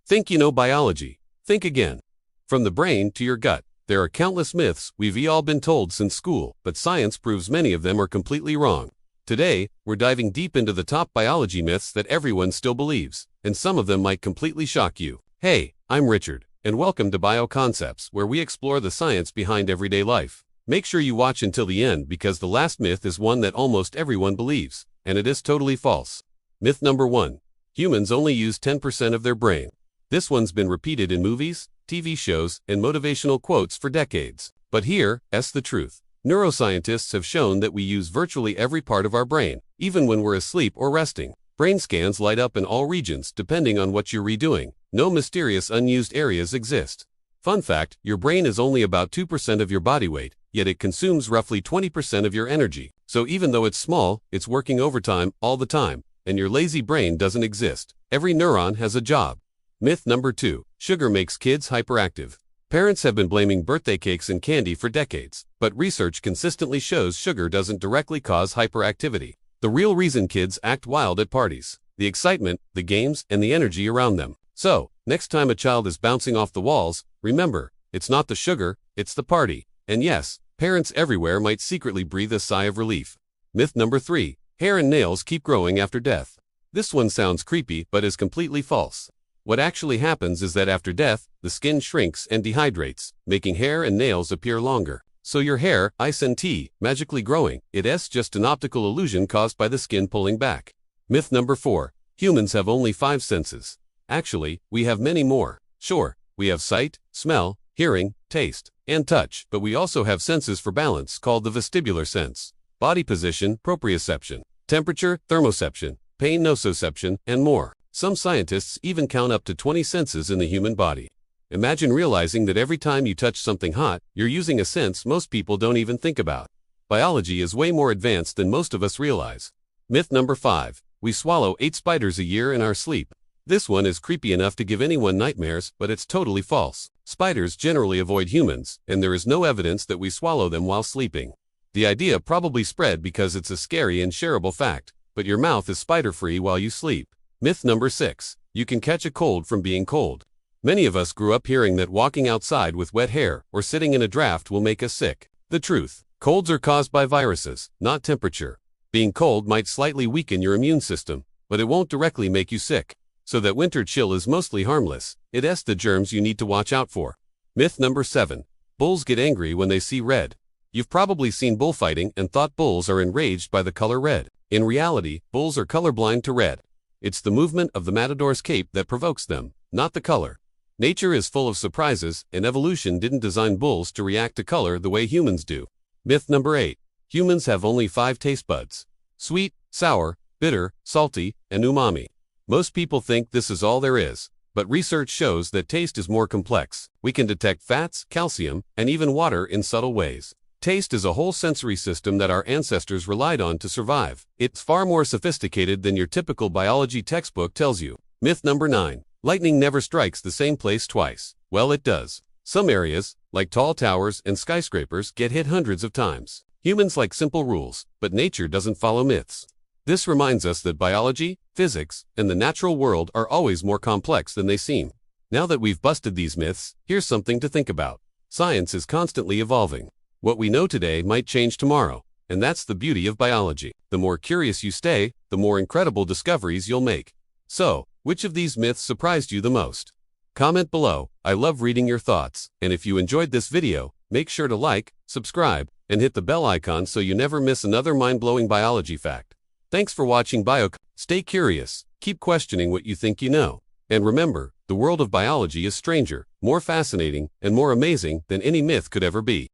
Think you know biology. Think again. From the brain to your gut, there are countless myths we've all been told since school, but science proves many of them are completely wrong. Today, we're diving deep into the top biology myths that everyone still believes, and some of them might completely shock you. Hey, I'm Richard, and welcome to BioConcepts, where we explore the science behind everyday life. Make sure you watch until the end because the last myth is one that almost everyone believes, and it is totally false. Myth number 1. Humans only use 10% of their brain. This one's been repeated in movies, TV shows, and motivational quotes for decades. But here's the truth. Neuroscientists have shown that we use virtually every part of our brain, even when we're asleep or resting. Brain scans light up in all regions depending on what you're redoing. No mysterious unused areas exist. Fun fact, your brain is only about 2% of your body weight, yet it consumes roughly 20% of your energy. So even though it's small, it's working overtime all the time, and your lazy brain doesn't exist. Every neuron has a job. Myth number 2. Sugar makes kids hyperactive. Parents have been blaming birthday cakes and candy for decades, but research consistently shows sugar doesn't directly cause hyperactivity. The real reason kids act wild at parties: the excitement, the games, and the energy around them. So, next time a child is bouncing off the walls, remember, it's not the sugar, it's the party. And yes, parents everywhere might secretly breathe a sigh of relief. Myth number 3. Hair and nails keep growing after death. This one sounds creepy but is completely false. What actually happens is that after death, the skin shrinks and dehydrates, making hair and nails appear longer. So your hair, isn't magically growing, it's just an optical illusion caused by the skin pulling back. Myth number 4. Humans have only 5 senses. Actually, we have many more. Sure, we have sight, smell, hearing, taste, and touch, but we also have senses for balance called the vestibular sense, body position, proprioception, temperature, thermoception, pain, nociception, and more. Some scientists even count up to 20 senses in the human body. Imagine realizing that every time you touch something hot, you're using a sense most people don't even think about. Biology is way more advanced than most of us realize. Myth number 5. We swallow 8 spiders a year in our sleep. This one is creepy enough to give anyone nightmares, but it's totally false. Spiders generally avoid humans, and there is no evidence that we swallow them while sleeping. The idea probably spread because it's a scary and shareable fact, but your mouth is spider-free while you sleep. Myth number 6. You can catch a cold from being cold. Many of us grew up hearing that walking outside with wet hair or sitting in a draft will make us sick. The truth: colds are caused by viruses, not temperature. Being cold might slightly weaken your immune system, but it won't directly make you sick. So that winter chill is mostly harmless. It's the germs you need to watch out for. Myth number 7. Bulls get angry when they see red. You've probably seen bullfighting and thought bulls are enraged by the color red. In reality, bulls are colorblind to red. It's the movement of the matador's cape that provokes them, not the color. Nature is full of surprises, and evolution didn't design bulls to react to color the way humans do. Myth number 8. Humans have only 5 taste buds: sweet, sour, bitter, salty, and umami. Most people think this is all there is, but research shows that taste is more complex. We can detect fats, calcium, and even water in subtle ways. Taste is a whole sensory system that our ancestors relied on to survive. It's far more sophisticated than your typical biology textbook tells you. Myth number 9. Lightning never strikes the same place twice. Well, it does. Some areas, like tall towers and skyscrapers, get hit hundreds of times. Humans like simple rules, but nature doesn't follow myths. This reminds us that biology, physics, and the natural world are always more complex than they seem. Now that we've busted these myths, here's something to think about. Science is constantly evolving. What we know today might change tomorrow, and that's the beauty of biology. The more curious you stay, the more incredible discoveries you'll make. So, which of these myths surprised you the most? Comment below. I love reading your thoughts, and if you enjoyed this video, make sure to like, subscribe, and hit the bell icon so you never miss another mind-blowing biology fact. Thanks for watching Stay curious, keep questioning what you think you know. And remember, the world of biology is stranger, more fascinating, and more amazing than any myth could ever be.